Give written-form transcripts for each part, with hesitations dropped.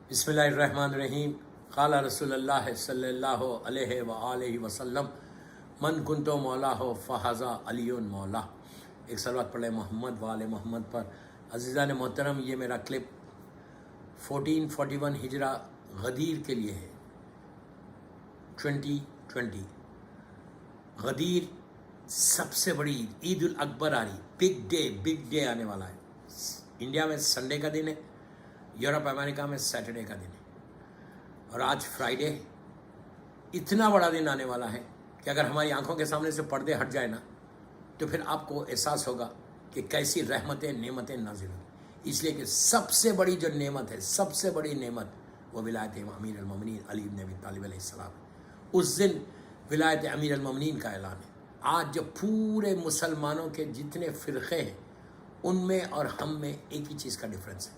بسم اللہ الرحمن الرحیم قال رسول اللہ صلی اللہ علیہ وآلہ وسلم من کنتو مولا ہو فہذا علی مولا. ایک صلوات پڑھیں محمد وآل محمد پر. عزیزان محترم، یہ میرا کلپ 1441 ہجرہ غدیر کے لیے ہے. 2020 غدیر سب سے بڑی عید الاکبر آ رہی، بگ ڈے آنے والا ہے. انڈیا میں سنڈے کا دن ہے، یورپ امریکہ میں سیٹرڈے کا دن ہے، اور آج فرائیڈے. اتنا بڑا دن آنے والا ہے کہ اگر ہماری آنکھوں کے سامنے سے پردے ہٹ جائے نا تو پھر آپ کو احساس ہوگا کہ کیسی رحمتیں نعمتیں نازل ہوں. اس لیے کہ سب سے بڑی جو نعمت ہے، سب سے بڑی نعمت وہ ولایت امیر المومنین علی بن ابی طالب علیہ السلام ہے. اس دن ولایت امیر المومنین کا اعلان ہے. آج جب پورے مسلمانوں کے جتنے فرقے ہیں ان میں اور ہم میں ایک ہی چیز کا ڈفرینس ہے.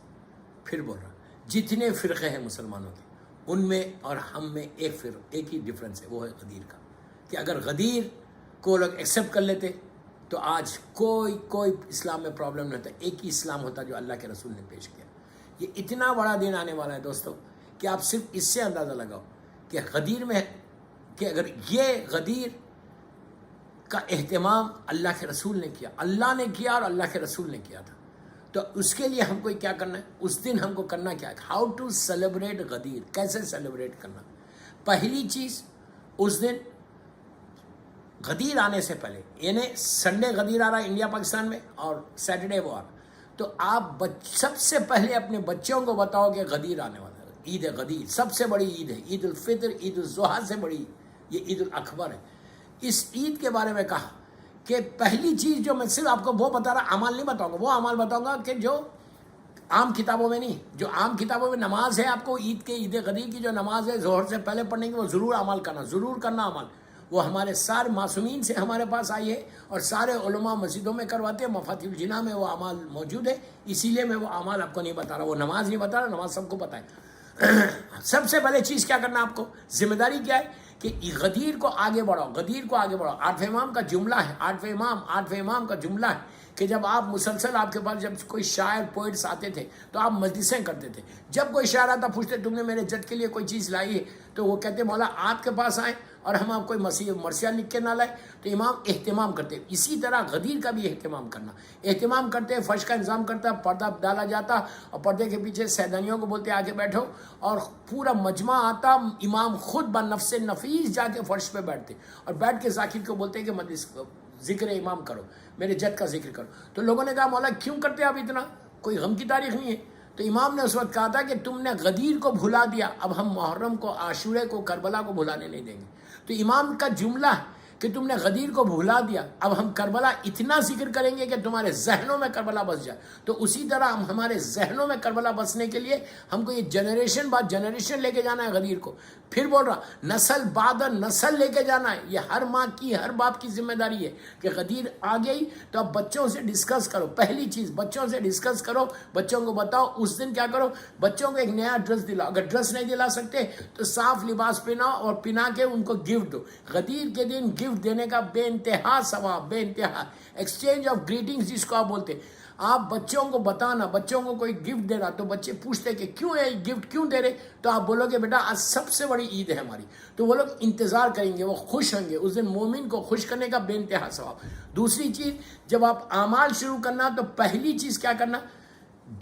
پھر بول رہا، جتنے فرقے ہیں مسلمانوں کے ان میں اور ہم میں ایک ہی ڈفرینس ہے، وہ ہے غدیر کا. کہ اگر غدیر کو لوگ ایکسیپٹ کر لیتے تو آج کوئی اسلام میں پرابلم نہیں ہوتا. ایک ہی اسلام ہوتا جو اللہ کے رسول نے پیش کیا. یہ اتنا بڑا دن آنے والا ہے دوستو کہ آپ صرف اس سے اندازہ لگاؤ کہ غدیر میں کہ اگر یہ غدیر کا اہتمام اللہ کے رسول نے کیا، اللہ نے کیا اور اللہ کے رسول نے کیا تھا، تو اس کے لیے ہم کو کیا کرنا ہے؟ اس دن ہم کو کرنا کیا ہے؟ How to celebrate Ghadir. کیسے سیلیبریٹ کرنا؟ پہلی چیز، اس دن غدیر آنے سے پہلے، یعنی سنڈے غدیر آ رہا ہے انڈیا پاکستان میں اور سیٹرڈے وہ آ رہا، تو آپ سب سے پہلے اپنے بچوں کو بتاؤ کہ غدیر آنے والا ہے. عید ہے غدیر، سب سے بڑی عید ہے. عید الفطر، عید الاضحیٰ سے بڑی یہ عید الاکبر ہے. اس عید کے بارے میں کہا کہ پہلی چیز جو میں صرف آپ کو وہ بتا رہا، اعمال نہیں بتاؤں گا، وہ اعمال بتاؤں گا کہ جو عام کتابوں میں نہیں. جو عام کتابوں میں نماز ہے، آپ کو عید غدیر کی جو نماز ہے ظہر سے پہلے پڑھنے کی، وہ ضرور عمل کرنا، ضرور کرنا عمل. وہ ہمارے سارے معصومین سے ہمارے پاس آئی ہے اور سارے علماء مسجدوں میں کرواتے ہیں. مفاتیح الجناح میں وہ اعمال موجود ہے، اسی لیے میں وہ اعمال آپ کو نہیں بتا رہا. وہ نماز نہیں بتا رہا، نماز سب کو پتہ ہے. سب سے پہلے چیز کیا کرنا آپ کو، ذمہ داری کیا ہے کہ غدیر کو آگے بڑھاؤ، غدیر کو آگے بڑھاؤ. آٹھویں امام کا جملہ ہے، آٹھویں امام کا جملہ ہے کہ جب آپ مسلسل، آپ کے پاس جب کوئی شاعر پوئٹس آتے تھے تو آپ مجلسیں کرتے تھے. جب کوئی شاعر آتا پوچھتے تم نے میرے جج کے لیے کوئی چیز لائی ہے، تو وہ کہتے مولا آپ کے پاس آئیں اور ہم آپ کوئی مرثیہ لکھ کے نہ لائیں. تو امام اہتمام کرتے. اسی طرح غدیر کا بھی اہتمام کرنا، اہتمام کرتے. فرش کا انتظام کرتا، پردہ ڈالا جاتا اور پردے کے پیچھے سیدانیوں کو بولتے آگے بیٹھو، اور پورا مجمع آتا. امام خود بنفس نفیس جا کے فرش پہ بیٹھتے اور بیٹھ کے ذاکر کو بولتے کہ مجلس ذکر امام کرو، میرے جد کا ذکر کرو. تو لوگوں نے کہا مولا کیوں کرتے آپ اتنا، کوئی غم کی تاریخ نہیں ہے؟ تو امام نے اس وقت کہا تھا کہ تم نے غدیر کو بھلا دیا، اب ہم محرم کو، عاشورے کو، کربلا کو بھلانے نہیں دیں گے. تو امام کا جملہ ہے کہ تم نے غدیر کو بھلا دیا، اب ہم کربلا اتنا ذکر کریں گے کہ تمہارے ذہنوں میں کربلا بس جائے. تو اسی طرح ہم ہمارے ذہنوں میں کربلا بسنے کے لیے ہم کو یہ جنریشن بعد جنریشن لے کے جانا ہے غدیر کو. پھر بول رہا، نسل بعد نسل لے کے جانا ہے. یہ ہر ماں کی، ہر باپ کی ذمہ داری ہے کہ غدیر آ گئی تو اب بچوں سے ڈسکس کرو. پہلی چیز بچوں سے ڈسکس کرو، بچوں کو بتاؤ اس دن کیا کرو. بچوں کو ایک نیا ڈریس دلاؤ، اگر ڈریس نہیں دلا سکتے تو صاف لباس پہناؤ اور پہنا کے ان کو گفٹ دو. غدیر کے دن گفٹ دینے کا بے انتہا ثواب، بے انتہا ایکسچینج آف گریٹنگز جس کو آپ بولتے. آپ بچوں کو بتانا، بچوں کو کوئی گفٹ دے رہا تو بچے پوچھتے کہ کیوں ہے گفٹ، کیوں دے رہے، تو آپ بولو گے بیٹا آج سب سے بڑی عید ہے ہماری. تو وہ لوگ انتظار کریں گے، وہ خوش ہوں گے. اس دن مومن کو خوش کرنے کا بے انتہا ثواب. دوسری چیز، جب آپ اعمال شروع کرنا تو پہلی چیز کیا کرنا،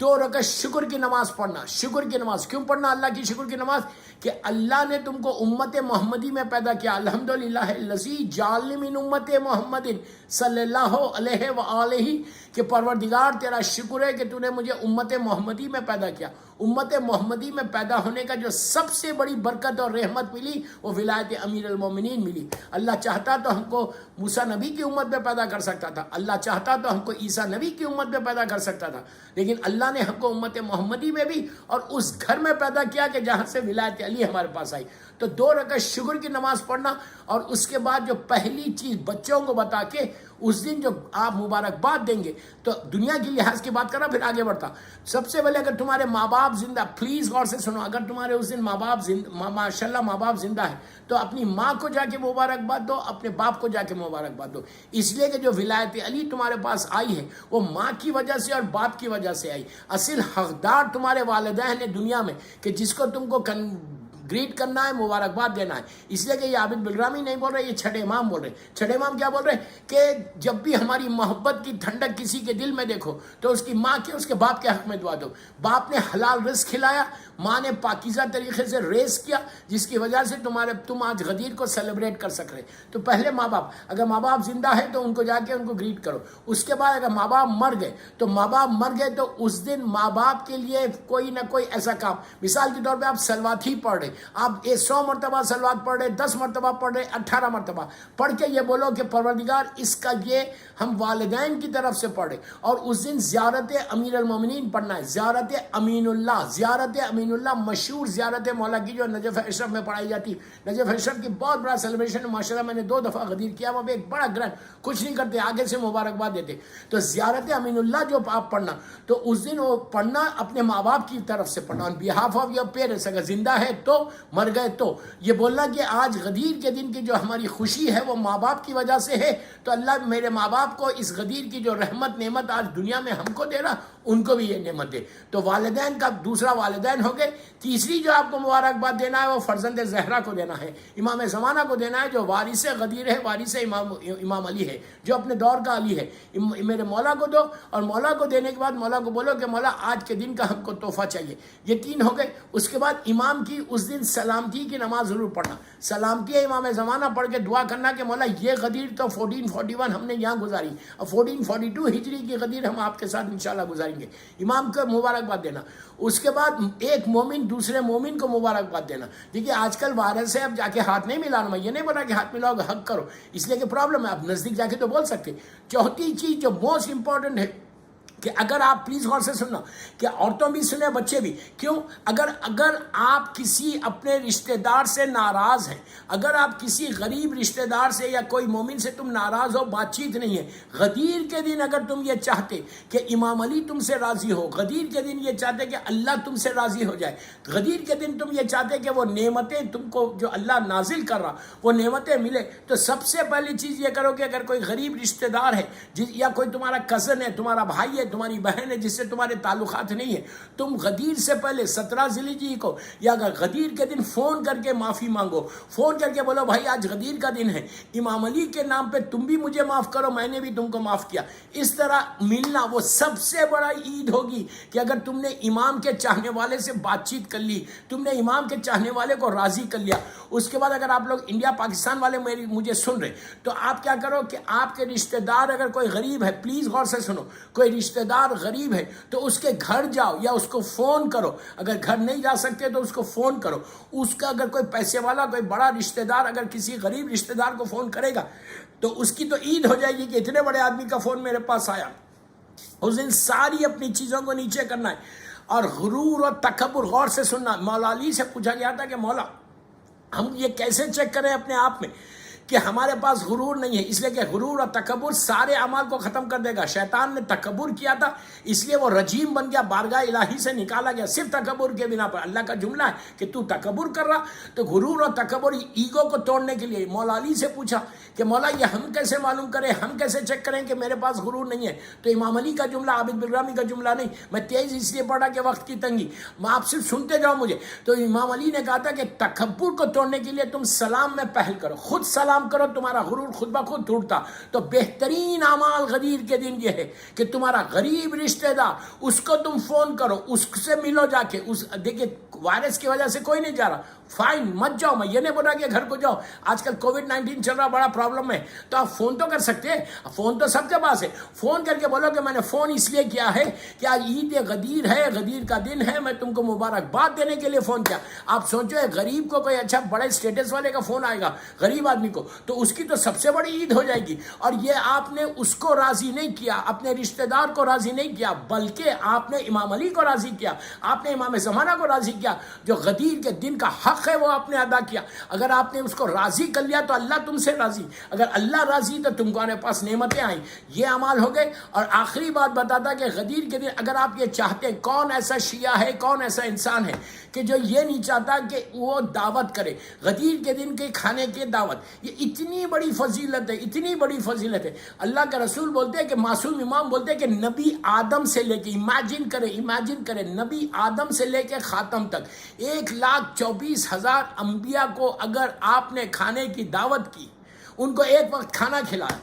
2 رکعت شکر کی نماز پڑھنا. شکر کی نماز کیوں پڑھنا؟ اللہ کی شکر کی نماز کہ اللہ نے تم کو امت محمدی میں پیدا کیا. الحمدللہ الذی جعلنی من امت محمد صلی اللہ علیہ وآلہ، کہ پروردگار تیرا شکر ہے کہ تو نے مجھے امت محمدی میں پیدا کیا. امت محمدی میں پیدا ہونے کا جو سب سے بڑی برکت اور رحمت ملی وہ ولایت امیر المومنین ملی. اللہ چاہتا تو ہم کو موسیٰ نبی کی امت میں پیدا کر سکتا تھا، اللہ چاہتا تو ہم کو عیسیٰ نبی کی امت میں پیدا کر سکتا تھا، لیکن اللہ نے ہم کو امت محمدی میں بھی اور اس گھر میں پیدا کیا کہ جہاں سے ولایت علی ہمارے پاس آئی. تو 2 رکعت شکر کی نماز پڑھنا، اور اس کے بعد جو پہلی چیز بچوں کو بتا کے اس دن جو آپ مبارکباد دیں گے تو دنیا کی لحاظ کی بات کر رہا پھر آگے بڑھتا. سب سے پہلے اگر تمہارے ماں باپ زندہ, پلیز غور سے سنو, اگر تمہارے اس دن ماں باپ ماشاءاللہ ماں باپ زندہ ہے تو اپنی ماں کو جا کے مبارکباد دو, اپنے باپ کو جا کے مبارکباد دو. اس لیے کہ جو ولایت علی تمہارے پاس آئی ہے وہ ماں کی وجہ سے اور باپ کی وجہ سے آئی. اصل حقدار تمہارے والدین ہیں دنیا میں کہ جس کو تم کو گریٹ کرنا ہے, مبارکباد دینا ہے. اس لیے کہ یہ عابد بلرامی نہیں بول رہے, یہ چھٹے امام بول رہے. چھٹے امام کیا بول رہے ہیں کہ جب بھی ہماری محبت کی ٹھنڈک کسی کے دل میں دیکھو تو اس کی ماں کے, اس کے باپ کے حق میں دعا دو. باپ نے حلال رزق کھلایا, ماں نے پاکیزہ طریقے سے ریس کیا, جس کی وجہ سے تم آج غدیر کو سیلیبریٹ کر سک رہے. تو پہلے ماں باپ, اگر ماں باپ زندہ ہے تو ان کو جا کے ان کو گریٹ کرو. اس کے بعد اگر ماں باپ مر گئے تو اس دن ماں باپ کے لیے کوئی نہ کوئی ایسا کام, مثال کے طور پہ آپ سلوات ہی پڑھ رہے, آپ 100 مرتبہ سلوات پڑھ رہے, 10 مرتبہ پڑھ رہے, 18 مرتبہ پڑھ کے یہ بولو کہ پروردگار اس کا یہ ہم والدین کی طرف سے پڑھے. اور اس دن زیارت امیر المومنین پڑھنا ہے, زیارت امین اللہ مشہور زیارت مولا کی جو نجف اشرف میں پڑھائی جاتی. نجف اشرف کی بہت بڑا سیلیبریشن ہے ماشاءاللہ, میں نے 2 دفعہ غدیر کیا, وہاں پہ ایک بڑا گرینڈ, کچھ نہیں کرتے, آگے سے مبارکباد دیتے. تو زیارت امین اللہ جو آپ پڑھنا, تو اس دن وہ پڑھنا اپنے ماں باپ کی طرف سے پڑھنا, آن بیہاف آف یور پیرنٹس. اگر زندہ ہے تو, مر گئے تو یہ بولنا کہ آج غدیر کے دن کی جو ہماری خوشی ہے وہ ماں باپ کی وجہ سے ہے, تو اللہ میرے ماں باپ کو اس غدیر کی جو رحمت نعمت آج دنیا میں ہم کو دے رہا, ان کو بھی یہ نعمت دے. تو والدین کا دوسرا والدین ہو گئے. تیسری جو آپ کو مبارکباد دینا ہے وہ فرزند زہرا کو دینا ہے, امام زمانہ کو دینا ہے, جو وارث غدیر ہے, وارث امام علی ہے, جو اپنے دور کا علی ہے. میرے مولا کو دو, اور مولا کو دینے کے بعد مولا کو بولو کہ مولا آج کے دن کا ہم کو تحفہ چاہیے. یہ 3 ہو گئے. اس کے بعد امام کی اس دن سلامتی کی نماز ضرور پڑھنا, سلامتی امام زمانہ پڑھ کے دعا کرنا کہ مولا یہ غدیر تو 1441 ہم نے یہاں گزاری, اب 1442 ہجری کی غدیر ہم آپ کے ساتھ انشاءاللہ گزاریں گے. امام کو مبارکباد دینا. اس کے بعد ایک مومن دوسرے مومن کو مبارکباد دینا. دیکھیے آج کل وائرس ہے, اب جا کے ہاتھ نہیں ملانا, میں یہ نہیں بولا کہ ہاتھ ملاؤ گے حق کرو, اس لیے کہ پرابلم ہے, آپ نزدیک جا کے تو بول سکتے. چوتھی چیز جو موسٹ امپورٹنٹ ہے کہ اگر آپ پلیز غور سے سننا, کہ عورتوں بھی سنیں بچے بھی, کیوں, اگر آپ کسی اپنے رشتہ دار سے ناراض ہیں, اگر آپ کسی غریب رشتہ دار سے یا کوئی مومن سے تم ناراض ہو, بات چیت نہیں ہے, غدیر کے دن اگر تم یہ چاہتے کہ امام علی تم سے راضی ہو, غدیر کے دن یہ چاہتے کہ اللہ تم سے راضی ہو جائے, غدیر کے دن تم یہ چاہتے کہ وہ نعمتیں تم کو جو اللہ نازل کر رہا وہ نعمتیں ملے, تو سب سے پہلی چیز یہ کرو کہ اگر کوئی غریب رشتہ دار ہے یا کوئی تمہارا کزن ہے, تمہارا بھائی ہے, تمہاری بہن ہے جس سے تمہارے تعلقات نہیں ہیں, تم غدیر سے پہلے 17 ذی الحجہ کو یا اگر غدیر کے دن فون کر کے معافی مانگو, فون کر کے بولو بھائی آج غدیر کا دن ہے, امام علی کے نام پہ تم بھی مجھے معاف کرو, میں نے بھی تم کو معاف کیا. اس طرح ملنا وہ سب سے بڑا عید ہوگی کہ اگر تم نے امام کے چاہنے والے سے بات چیت کر لی, تم نے امام کے چاہنے والے کو راضی کر لیا. اس کے بعد اگر آپ لوگ انڈیا پاکستان والے مجھے سن رہے, تو آپ کیا کرو کہ آپ کے رشتہ دار اگر کوئی غریب ہے, پلیز غور سے سنو, کوئی رشتہ دار غریب ہے تو اس کے گھر جاؤ یا اس کو فون کرو, اگر گھر نہیں جا سکتے تو اس کو فون کرو. اس کا اگر کوئی پیسے والا کوئی بڑا رشتہ دار اگر کسی غریب رشتہ دار کو فون کرے گا تو اس کی تو عید ہو جائے گی کہ اتنے بڑے آدمی کا فون میرے پاس آیا. اس دن ساری اپنی چیزوں کو نیچے کرنا ہے. اور غرور اور تکبر, غور سے سننا, مولا علی سے پوچھا گیا تھا کہ مولا ہم یہ کیسے چیک کریں اپنے آپ میں کہ ہمارے پاس غرور نہیں ہے, اس لیے کہ غرور اور تکبر سارے اعمال کو ختم کر دے گا. شیطان نے تکبر کیا تھا اس لیے وہ رجیم بن گیا, بارگاہ الہی سے نکالا گیا صرف تکبر کے بنا پر. اللہ کا جملہ ہے کہ تو تکبر کر رہا, تو غرور اور تکبر ایگو کو توڑنے کے لیے مولا علی سے پوچھا کہ مولا یہ ہم کیسے معلوم کریں, ہم کیسے چیک کریں کہ میرے پاس غرور نہیں ہے. تو امام علی کا جملہ, عابد بلرامی کا جملہ نہیں, میں تیز اس لیے پڑھا کہ وقت کی تنگی, میں آپ صرف سنتے جاؤ مجھے. تو امام علی نے کہا تھا کہ تکبر کو توڑنے کے لیے تم سلام میں پہل کرو, خود سلام کرو, تمہارا غرور خود بخود ٹوٹتا. تو بہترین اعمال غدیر کے دن یہ ہے کہ تمہارا غریب رشتہ دار اس کو تم فون کرو, اس سے ملو جا کے. دیکھیے وائرس کی وجہ سے کوئی نہیں جا رہا, فائن مت جاؤ, میں یہ نہیں بول رہا کہ گھر کو جاؤ, آج کل کووڈ-19 چل رہا, بڑا پرابلم ہے, تو آپ فون تو کر سکتے ہیں, فون تو سب کے پاس ہے. فون کر کے بولو کہ میں نے فون اس لیے کیا ہے کہ آج عید غدیر ہے, غدیر کا دن ہے, میں تم کو مبارکباد دینے کے لیے فون کیا. آپ سوچو ایک غریب کو کوئی اچھا بڑے اسٹیٹس والے کا فون آئے گا غریب آدمی کو, تو اس کی تو سب سے بڑی عید ہو جائے گی. اور یہ آپ نے اس کو راضی نہیں کیا, اپنے رشتہ دار کو راضی نہیں کیا, بلکہ آپ نے امام علی کو راضی کیا, آپ نے امام زمانہ کو راضی کیا. جو غدیر کے دن کا حق ہے وہ آپ نے ادا کیا. اگر آپ نے اس کو راضی کر لیا تو اللہ تم سے راضی, اگر اللہ راضی تو تمہارے پاس نعمتیں آئیں. یہ اعمال ہو گئے. اور آخری بات بتاتا کہ غدیر کے دن اگر آپ یہ چاہتے ہیں, کون ایسا شیعہ ہے, کون ایسا انسان ہے کہ جو یہ نہیں چاہتا کہ وہ دعوت کرے غدیر کے دن کے کھانے کی دعوت. یہ اتنی بڑی فضیلت ہے, اتنی بڑی فضیلت ہے. اللہ کے رسول بولتے ہیں کہ معصوم امام بولتے ہیں کہ نبی آدم سے لے کے, امیجن کریں نبی آدم سے لے کے خاتم تک 1,24,000 انبیاء کو اگر آپ نے کھانے کی دعوت کی, ان کو ایک وقت کھانا کھلایا.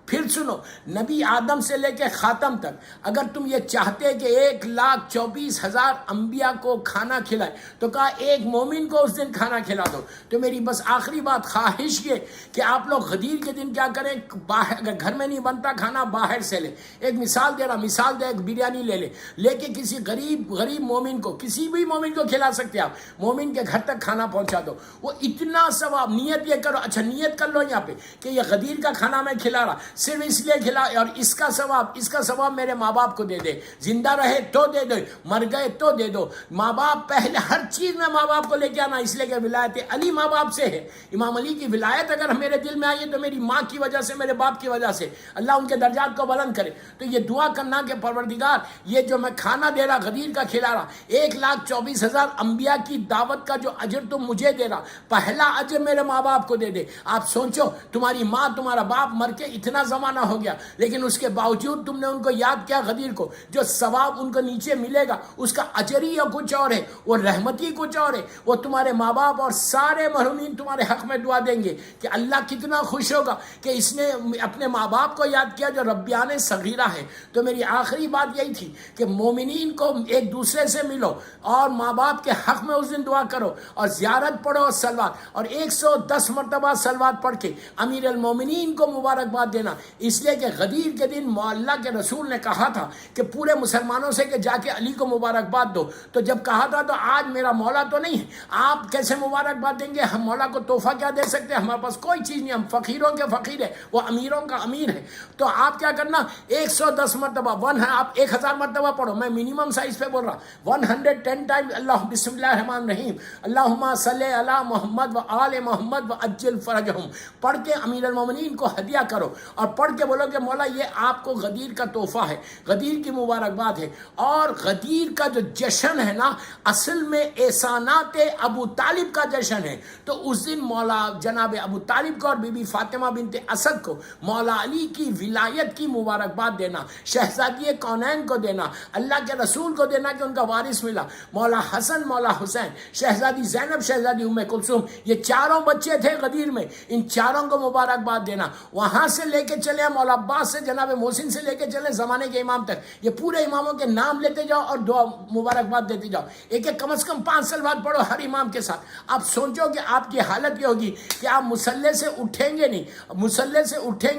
پھر سنو, نبی آدم سے لے کے خاتم تک اگر تم یہ چاہتے کہ 1,24,000 انبیاء کو کھانا کھلائے تو کہا ایک مومن کو اس دن کھانا کھلا دو. تو میری بس آخری بات خواہش یہ کہ آپ لوگ غدیر کے دن کیا کریں, باہر اگر گھر میں نہیں بنتا کھانا باہر سے لے. ایک مثال دے رہا, مثال دے, ایک بریانی لے کے کسی غریب مومن کو, کسی بھی مومن کو کھلا سکتے آپ, مومن کے گھر تک کھانا پہنچا دو. وہ اتنا ثواب, نیت یہ کرو, اچھا نیت کر لو یہاں پہ کہ یہ غدیر کا کھانا میں کھلا رہا صرف اس لیے کھلا, اور اس کا ثواب میرے ماں باپ کو دے دے, زندہ رہے تو دے دو, مر گئے تو دے دو. ماں باپ پہلے ہر چیز میں ماں باپ کو لے کے آنا, اس لیے کہ ولایت علی ماں باپ سے ہے. امام علی کی ولایت اگر میرے دل میں آئی ہے تو میری ماں کی وجہ سے, میرے باپ کی وجہ سے. اللہ ان کے درجات کو بلند کرے. تو یہ دعا کرنا کہ پروردگار یہ جو میں کھانا دے رہا غدیر کا کھلا رہا, 1,24,000 انبیاء کی دعوت کا جو اجر تم مجھے دے رہا, پہلا اجر میرے ماں باپ کو دے دے. آپ سوچو, تمہاری ماں تمہارا باپ مر کے اتنا زمانہ ہو گیا, لیکن اس کے باوجود تم نے ان کو یاد کیا غدیر کو. جو ثواب ان کو نیچے ملے گا اس کا اجر ہی کچھ اور ہے, وہ رحمتی کچھ اور ہے. وہ تمہارے ماں باپ اور سارے محرومین تمہارے حق میں دعا دیں گے کہ اللہ کتنا خوش ہوگا کہ اس نے اپنے ماں باپ کو یاد کیا جو ربیان صغیرہ ہے. تو میری آخری بات یہی تھی کہ مومنین کو ایک دوسرے سے ملو اور ماں باپ کے حق میں اس دن دعا کرو اور زیارت پڑھو اور سلوات, اور 110 مرتبہ سلوات پڑھ کے امیر المومنین کو مبارکباد دینا. اس لیے کہ غدیر کے دن اللہ کے رسول نے کہا تھا کہ پورے مسلمانوں سے کہ جا کے علی کو مبارکباد دو. تو جب کہا تھا تو آج میرا مولا تو نہیں ہے, آپ کیسے مبارکباد دیں گے؟ ہم مولا کو تحفہ کیا دے سکتے ہیں؟ ہمارے پاس کوئی چیز نہیں, ہم فقیروں کے فقیر ہیں, وہ امیروں کا امیر ہے. تو آپ کیا کرنا, 110 مرتبہ آپ 1000 مرتبہ پڑھو. میں منیمم سائز پہ بول رہا, 110 ٹائم اللہ بسم اللہ الرحمن الرحیم اللہم صلی علی محمد و آل محمد و عجل فرجہم پڑھ کے امیر المومنین کو ہدیہ کرو, اور پڑھ کے بولو کہ مولا یہ آپ کو غدیر کا تحفہ ہے, غدیر کی مبارکباد ہے. اور غدیر کا جو جشن ہے نا, اصل میں احسانات ابو طالب کا جشن ہے. تو اس دن مولا جناب ابو طالب کو اور بی بی فاطمہ بنت اسد کو مولا علی کی ولایت کی مبارکباد دینا, شہزادی کونین کو دینا, اللہ کے رسول کو دینا کہ ان کا وارث ملا, مولا حسن, مولا حسین, شہزادی زینب, شہزادی ام کلثوم, یہ چاروں بچے تھے غدیر میں, ان چاروں کو مبارکباد دینا. وہاں سے لے کے چلے مولا عباس سے, جناب محسن سے لے کے چلے زمانے کے امام تک, یہ پورے اماموں کے نام لیتے جاؤ اور دعا مبارکباد دیتے جاؤ. ایک کم از کم 5 سلوات پڑھو ہر امام کے ساتھ. آپ سوچو کہ آپ کی حالت یہ ہوگی کہ آپ مصلی سے اٹھیں گے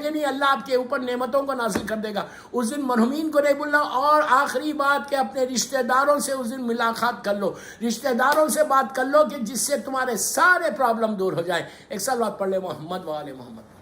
نہیں, اللہ آپ کے اوپر نعمتوں کو نازل کر دے گا. اس دن مرحومین کو نہیں بھولنا. اور آخری بات کہ اپنے رشتہ داروں سے اس دن ملاقات کر لو, رشتہ داروں سے بات کر لو کہ جس سے تمہارے سارے پرابلم دور ہو جائیں. ایک سلوات پڑھ لے محمد و آل محمد.